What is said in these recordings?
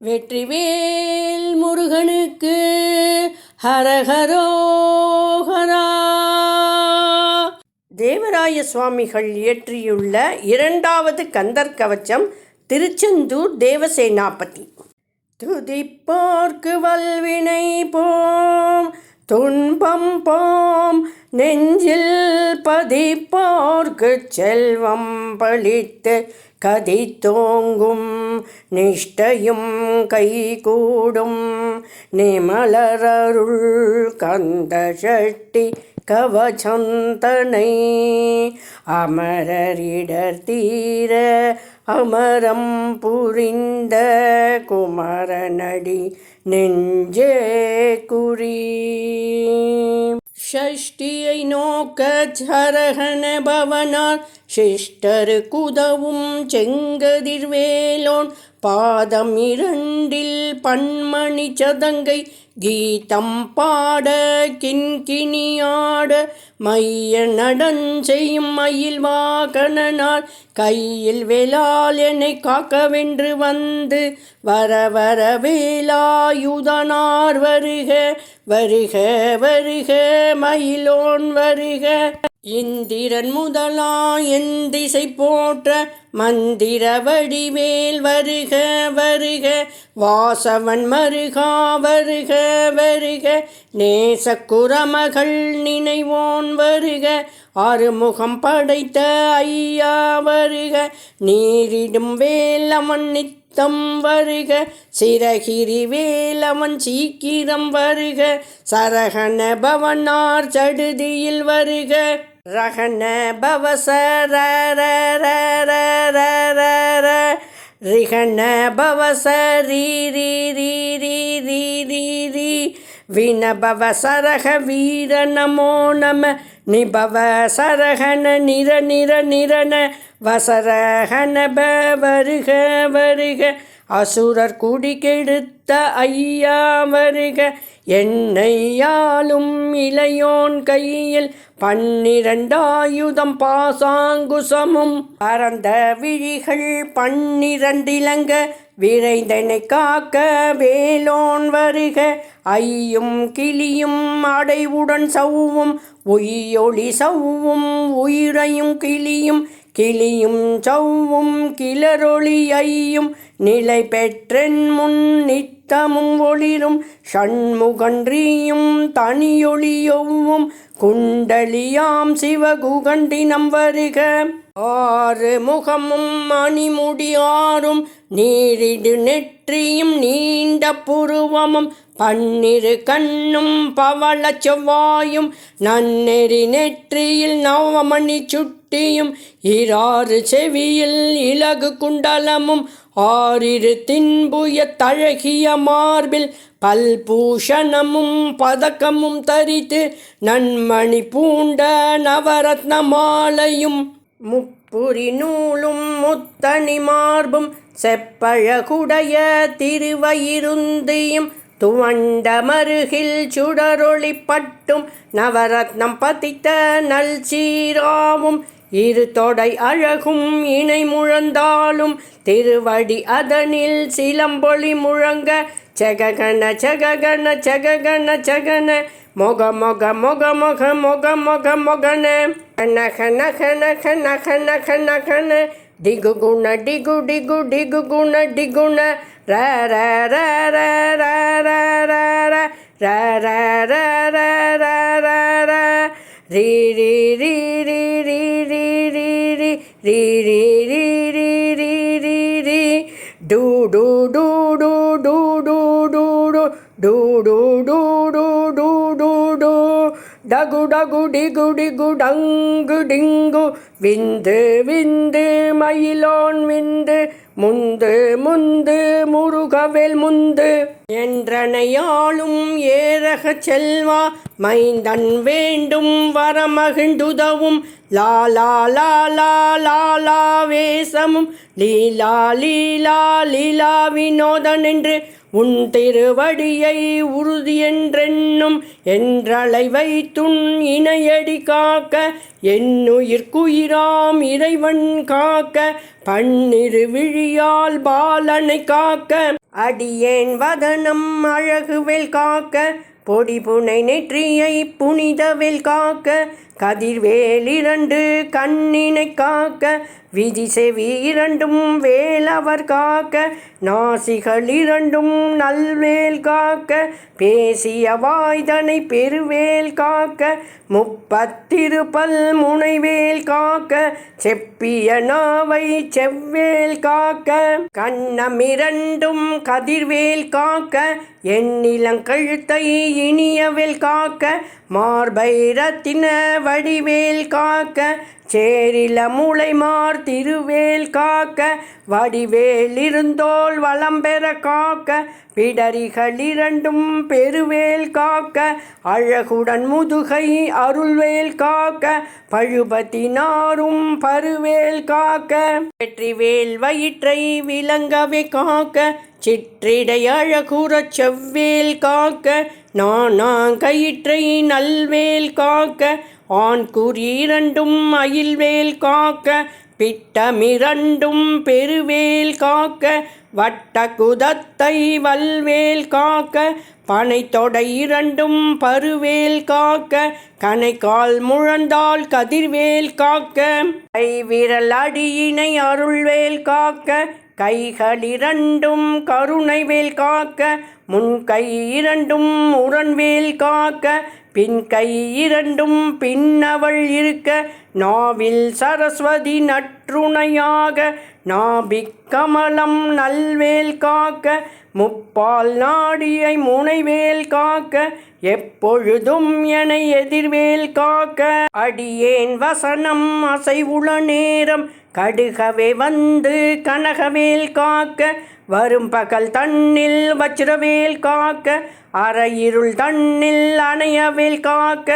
வெற்றிவேல் முருகனுக்கு ஹரஹரோஹரா. தேவராய சுவாமிகள் இயற்றியுள்ள இரண்டாவது கந்தர் கவச்சம் திருச்செந்தூர் தேவசேனாபதி. துதிப்போர்க்கு வல்வினை போம் துன்பம் போம், நெஞ்சில் பதிப்போர்க்கு செல்வம் பழித்து கதி தோங்கும், நிஷ்டையும் கைகூடும் நிமலரருள் கந்த சஷ்டி கவசந்தனை. அமரரிடர் தீர அமரம் புரிந்த குமரனடி நெஞ்சே குறி. ஷஷ்டியை நோக்க சரகண பவனார் சிஷ்டரு குதவும் செங்கதிர்வேலோன் பாதம் இரண்டில் பன்மணி சதங்கை கீதம் பாட கிண்கிணியாட மைய நடன் செய்யும் மயில் வாகனார் கையில் வேலால் என்னை காக்கவென்று வந்து வர வர வேலாயுதனார் வருக வருக வருக மயிலோன் வருக. இந்திரன் முதலா என் திசை போற்ற மந்திர வடிவேல் வருக வருக, வாசவன் மருகா வருக வருக, நேசக்குரமகள் நினைவோன் வருக, ஆறுமுகம் படைத்த ஐயா வருக, நீரிடும் வேலவன் நித்தம் வருக, சிரகிரி வேலவன் சீக்கிரம் வருக, சரகண பவனார் சடுதியில் வருக, ரகண பவசர ரிகண பவச ரீ ரீ ரீ ரீ ரீ ரீ ரீ வினபவ சரக வீர நமோ நம நிபவ சரகண நிர நிர நிரண வசரகண வருக வருக, அசுரர் குடி கெடுத்த ஐயா வருக, என்னையாலும் இளையோன் கையில் 12 ஆயுதம் பாசாங்குசமும் பரந்த விழிகள் 12 இலங்க விரைந்தனை காக்க வேலோன் வருக, ஐயும் கிளியும் அடைவுடன் சவ்வும் உயிரொளி சவ்வும் உயிரையும் கிளியும் கிளியும் சவ்வும் கிளரொளி ஐயும் நிலை பெற்றென் முன் நித்தமும் ஒளிரும் ஷண்முகன்றியும் தனியொளியொவ்வும் குண்டலியாம் சிவகுகண்டினம் வருக, 6 முகமும் மணிமுடி 6ம் நீரிடு நெற்றியும் நீண்ட புருவமும் 12 கண்ணும் பவள செவ்வாயும் நன்னெறி நெற்றியில் நவமணி சுட்டியும் 6 செவியில் இலகு குண்டலமும் 6 தின்புய தழகிய மார்பில் பல்பூஷணமும் பதக்கமும் தரித்து நன்மணி பூண்ட நவரத்ன மாலையும் முப்புரி நூலும் முத்தணி மார்பும் செப்பழகுடைய திருவயிருந்தியும் துவண்ட மருகில் சுடரொளி பட்டும் நவரத்னம் பதித்த நல் சீராவும் 2 தொடை அழகும் இணை முழந்தாலும் திருவடி அதனில் சிலம்பொலி முழங்க சககண சககண சககண சகன மொக மொக மொக மொக மொக மொக மொகன நக நக நக நக நக நகன டிகு குண டிகு டிகு டிகு குண டிகுண ர ர ர ர ர ர ர ர ர ர ர ர ர ர ரி ரி ரி ரி ரி ரி ரி ரி ரி ரி ரி ரி ரி ரி டு டு டு டு டு டு டு டு டு டு டு டு டு டு டகு டகு டிகு டிகு டங்கு டிங்கு விந்து விந்து மயிலோன் விந்து முந்து முந்து முருகவேல் முந்து என்றனையாளும் ஏரக செல்வா மைந்தன் வேண்டும் வரமகிழ்ந்துதவும் லாலா லாலா லாலா வேசமும் லீலா லீலா லீலா வினோதன் என்று உன் திருவடியை உறுதி என்றென்னும் என்றழைவை துன் இணையடி காக்க என்னுயிர்க்குயிராம் இறைவன் காக்க பன்னிரு விழியால் பாலனை காக்க அடியேன் வதனம் அழகுவேல் காக்க பொடி புனை நெற்றியை புனிதவேல் காக்க கதிர்வேல் இரண்டு கண்ணினை காக்க விதி செவி இரண்டும் வேலவர் காக்க நாசிகள் இரண்டும் நல்வேல் காக்க பேசிய வாய்தனை பெருவேல் காக்க முப்பத்திருப்பல் முனைவேல் காக்க செப்பிய நாவை செவ்வேல் காக்க கண்ணமிரண்டும் கதிர்வேல் காக்க எண்ணிலங்கழுத்தை இனியவேல் காக்க மார்பை ரத்தின வடிவேல் காக்க சேரில மூளைமார் திருவேல் காக்க வடிவேல் இருந்தோள் வளம்பெற காக்க பிடரிகள் இரண்டும் பெருவேல் காக்க அழகுடன் முதுகை அருள்வேல் காக்க பழுபத்தினாரும் பருவேல் காக்க வெற்றிவேல் வயிற்றை விளங்கவே காக்க சிற்றிடை அழகுறச் செவ்வேல் காக்க நானாங்கயிற்றை நல்வேல் காக்க ஆண் குறி இரண்டும் அயில்வேல் காக்க பிட்டமிரண்டும் பெருவேல் காக்க வட்ட குதத்தை வல்வேல் காக்க பனை தொடை இரண்டும் பருவேல் காக்க கணைக்கால் முழந்தாள் கதிர்வேல் காக்க கை விரல் அடியினை அருள்வேல் காக்க கைகளிரண்டும் கருணைவேல் காக்க முன்கை இரண்டும் முரண்வேல் காக்க பின் கை இரண்டும் பின்னவள் இருக்க நாவில் சரஸ்வதி நற்றுணையாக நாபிக் கமலம் நல்வேல் காக்க முப்பால் நாடியை முனைவேல் காக்க எப்பொழுதும் என எதிர்வேல் காக்க அடியேன் வசனம் அசைவுள நேரம் கடுகவே வந்து கனகவேல் காக்க வரும் பகல் தன்னில் வச்சிரவேல் காக்க அரையிருள் தன்னில் அணையவேல் காக்க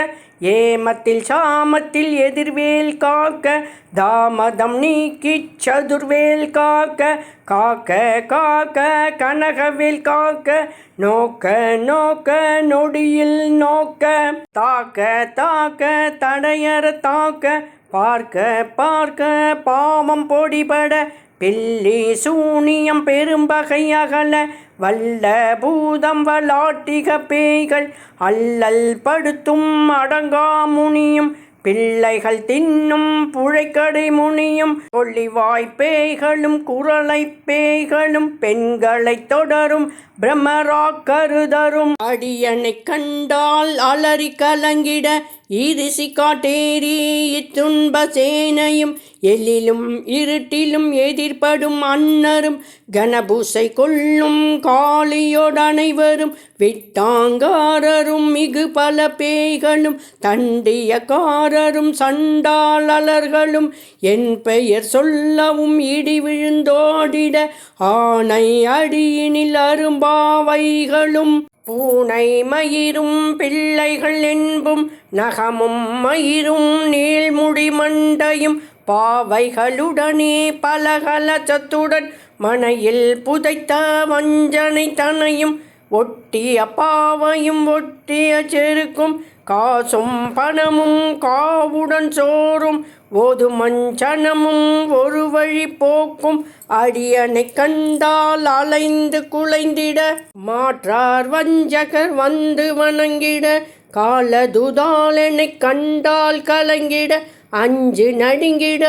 ஏமத்தில் சாமத்தில் எதிர்வேல் காக்க தாமதம் நீக்கிச் சதுர்வேல் காக்க காக்க காக்க கனகவேல் காக்க நோக்க நோக்க நொடியில் நோக்க தாக்க தாக்க தடையற தாக்க பார்க்க பார்க்க பாவம் பொடிபட பில்லி சூனியம் பெரும்பகை அகல வல்ல பூதம் வளாட்டிக பேய்கள் அல்லல் படுத்தும் அடங்கா முனியும் பிள்ளைகள் தின்னும் புழைக்கடை முனியும் கொள்ளிவாய் பேய்களும் குரலை பேய்களும் பெண்களை தொடரும் பிரம்மரா கருதரும் அடியனை கண்டால் அலறி கலங்கிட ஈரிசி காட்டேரி இத்துன்ப சேனையும் எழிலும் இருட்டிலும் எதிர்படும் அன்னரும் கனபூசை கொள்ளும் காளியோடனைவரும் விட்டாங்காரரும் மிகு பல பேய்களும் தண்டியக்காரரும் சண்டாளர்களும் என் பெயர் சொல்லவும் இடி விழுந்தோடிட ஆனை அடியினில் அரும்பாவைகளும் பூனை மயிரும் பிள்ளைகள் என்பும் நகமும் மயிரும் நீள்முடி மண்டையும் பாவைகளுடனே பலகலச்சத்துடன் மனையில் புதைத்த வஞ்சனை தனையும் ஒட்டிய பாவையும் ஒட்டிய செருக்கும் காசும் பணமும் காவுடன் சோறும் ஓது மஞ்சனமும் ஒரு வழி போக்கும் அடியனை கண்டால் அலைந்து குலைந்திட மாற்றார் வஞ்சகர் வந்து வணங்கிட காலதுதால் என்னை கண்டால் கலங்கிட அஞ்சு நடுங்கிட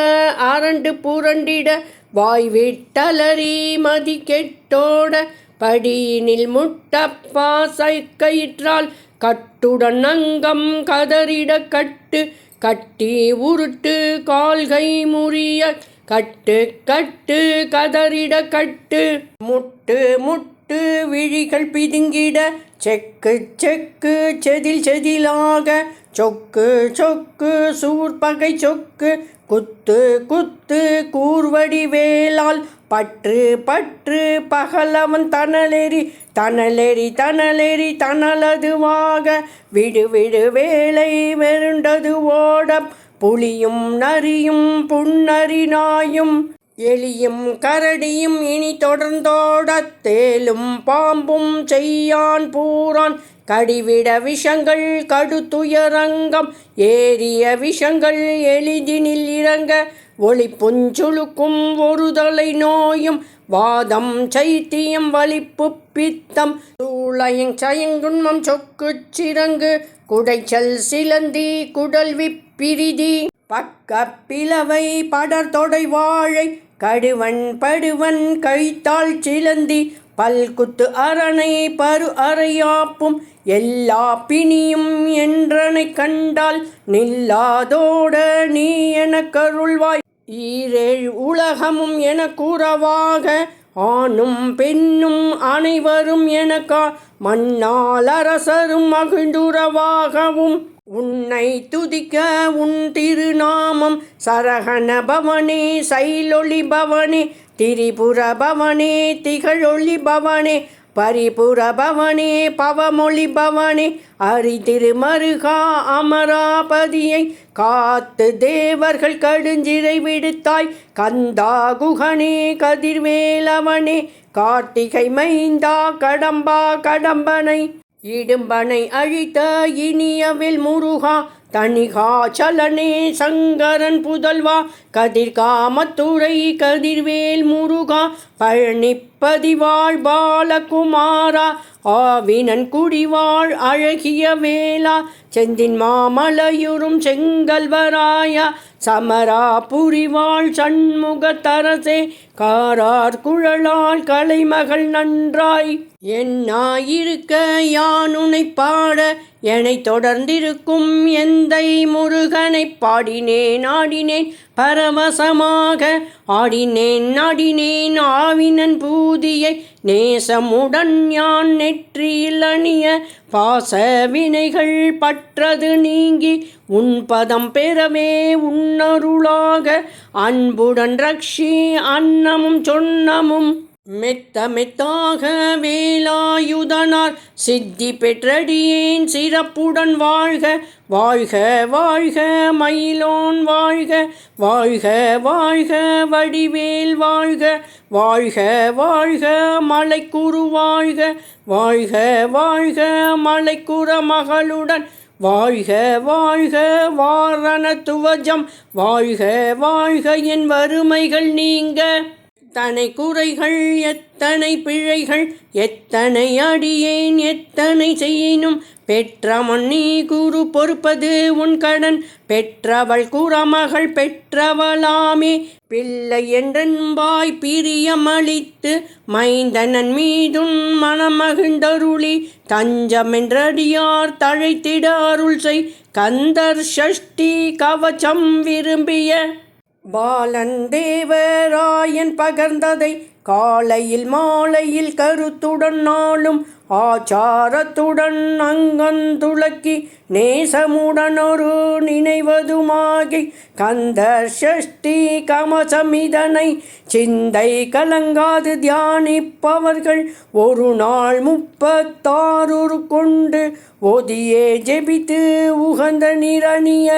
அரண்டு புரண்டிட வாய் விட்டலறி மதி கெட்டோட படியினில் முட்டப்பாசை கயிற்றால் கட்டுடன் அங்கம் கதறிட கட்டு கட்டி உருட்டு கால்கை முறிய கட்டு கட்டு கதறிட கட்டு முட்டு முட்டு விழிகள் பிதுங்கிட செக்கு செக்கு செதில் செதிலாக சொக்கு சொக்கு சூர்பகை சொக்கு குத்து குத்து கூர்வடி வேலால் பற்று பற்று பகலவன் தனலெறி தனலெறி தனலெறி தனலதுவாக விடு விடு வேலை வெருண்டது ஓட புலியும் நரியும் புன்னரி நாயும் எலியும் கரடியும் இனி தொடர்ந்தோடத் தேலும் பாம்பும் செய்யான் பூரான் கடிவிட விஷங்கள் கடுத்துயரங்கம் ஏறிய விஷங்கள் எளிதினில் இறங்க ஒளி புஞ்சுழுக்கும் ஒரு தலை நோயும் வாதம் சைத்தியம் வலிப்பு பித்தம் சூளையங் சயங்குன்மம் சொக்கு சிறங்கு குடைச்சல் சிலந்தி குடல் விப்பிரிதி பக்க பிளவை படர் தொடை வாழை கடுவன் படுவன் கைத்தாள் சிலந்தி பல்குத்து அரணை பரு அறையாப்பும் எல்லா பிணியும் என்றனை கண்டால் நில்லாதோட நீ என கருள்வாய் ஈரேழ் உலகமும் என கூறவாக ஆணும் பெண்ணும் அனைவரும் எனக்கா மண்ணால் அரசரும் மகிழ்ந்துறவாகவும் உன்னை துதிக்க உன் திருநாமம் சரகண பவனே சைலொளி பவனே திரிபுர பவனே திகழொளி பவனே பரிபுர பவனே பவமொழி பவனே அரிதிருமருகா அமராபதியை காத்து தேவர்கள் கடுஞ்சிறை விடுத்தாய் கந்தா குகனே கதிர்வேலவனே கார்த்திகை மைந்தா கடம்பா கடம்பனை இடும்பனை அழித்த இனியவில் முருகா தணிகாச்சலனே சங்கரன் புதல்வா கதிர்காமத்துறை கதிர்வேல் முருகா பழனிப்பதிவாழ் பாலகுமாரா ஆவினன் குடிவாழ் அழகிய வேளா செந்தின் மாமலையுறும் செங்கல்வராயா சமரா புரிவாள் சண்முகத்தரசே காரார் குழலால் கலைமகள் நன்றாய் என்னாயிருக்க யானுனை பாட என்னை தொடர்ந்திருக்கும் எந்தை முருகனை பாடினேன் ஆடினேன் பரவசமாக ஆடினேன் ஆடினேன் ஆவினன் பூதியை நேசமுடன் யான் நெற்றியில் அணிய பாச வினைகள் பற்றது நீங்கி உன் பதம் பெறவே உன்னருளாக அன்புடன் ரக்ஷி அன்னமும் சொன்னமும் மெத்த மெத்தாக வேலாயுதனார் சித்தி பெற்றடியேன் சிறப்புடன் வாழ்க வாழ்க வாழ்க மயிலோன் வாழ்க வாழ்க வாழ்க வடிவேல் வாழ்க வாழ்க வாழ்க மலைக்குரு வாழ்க வாழ்க வாழ்க மலைக்குற மகளுடன் வாழ்க வாழ்க வாரண துவஜம் வாழ்க வாழ்க என் வறுமைகள் நீங்க எத்தனை குறைகள் எத்தனை பிழைகள் எத்தனை அடியேன் எத்தனை செய்யினும் பெற்றமன் நீ குரு பொறுப்பது உன் கடன் பெற்றவள் குறமகள் பெற்றவளாமே பிள்ளை என்றென்பாய் பிரியமளித்து மைந்தனன் மீதுன் மனமகிழ்ந்தருளி தஞ்சமென்றடியார் தழைத்திட அருள் செய் கந்தர் சஷ்டி கவச்சம் விரும்பிய பாலன் தேவராயன் பகர்ந்ததை காலையில் மாலையில் கருத்துடன் நாளும் ஆச்சாரத்துடன் அங்கந்துளக்கி நேசமுடன் ஒரு நினைவதுமாகி கந்தர் சஷ்டி கமசமிதனை சிந்தை கலங்காது தியானிப்பவர்கள் ஒரு நாள் 36 கொண்டு ஒதியே ஜெபித்து உகந்த நிரணிய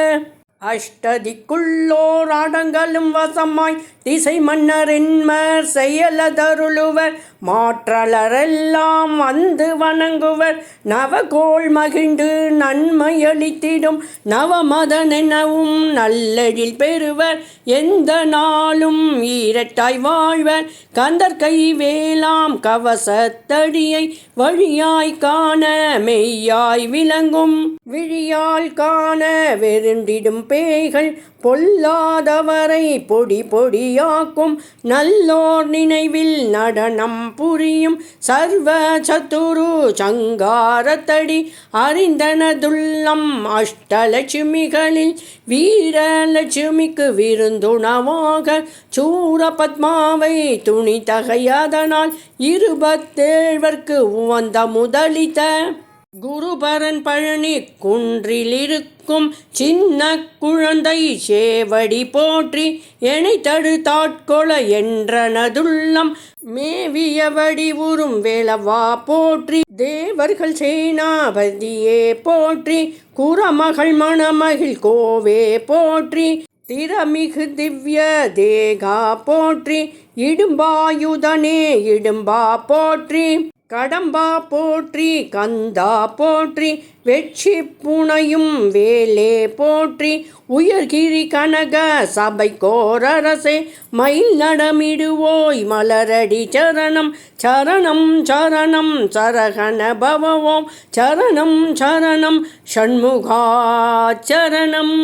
அஷ்டதிக்குள்ளோர் அடங்கலும் வசமாய் திசை மன்னரென்மர் செயலதருளுவர் மாற்றலரெல்லாம் வந்து வணங்குவர் நவகோள் மகிழ்ந்து நன்மையளித்திடும் நவமதனெனவும் நல்லெழில் பெறுவர் எந்த நாளும் ஈரட்டாய் வாழ்வர் கந்தற்கை வேளாம் கவசத்தடியை வழியாய் காண மெய்யாய் விளங்கும் விழியால் காண வெருண்டிடும் பேய்கள் பொல்லாதவரை பொடி பொடியாக்கும் நல்லோர் நினைவில் நடனம் புரியும் சர்வ சத்துரு சங்காரத்தடி அறிந்தனதுள்ளம் அஷ்டலட்சுமிகளில் வீரலட்சுமிக்கு விருந்துணவாக சூரபத்மாவை துணி தகையதனால் 27 உவந்த முதலித்த குருபரன் பழனி குன்றிலிருக்கும் சின்ன குழந்தை சேவடி போற்றி எனை தடுத்தாட்கொள என்றனதுள்ளம் மேவிய வடிவுறும் வேளவா போற்றி தேவர்கள் சேனாபதியே போற்றி குரமகள் மணமகிழ் கோவே போற்றி திறமிகு திவ்ய தேகா போற்றி இடும்பாயுதனே இடும்பா போற்றி கடம்பா போற்றி கந்தா போற்றி வெற்றி புனையும் வேலே போற்றி உயர்கிரி கனக சபை கோரரசே மயில் நடமிடுவோய் மலரடி சரணம் சரணம் சரணம் சரகண பவவோம் சரணம் சரணம் ஷண்முகா சரணம்.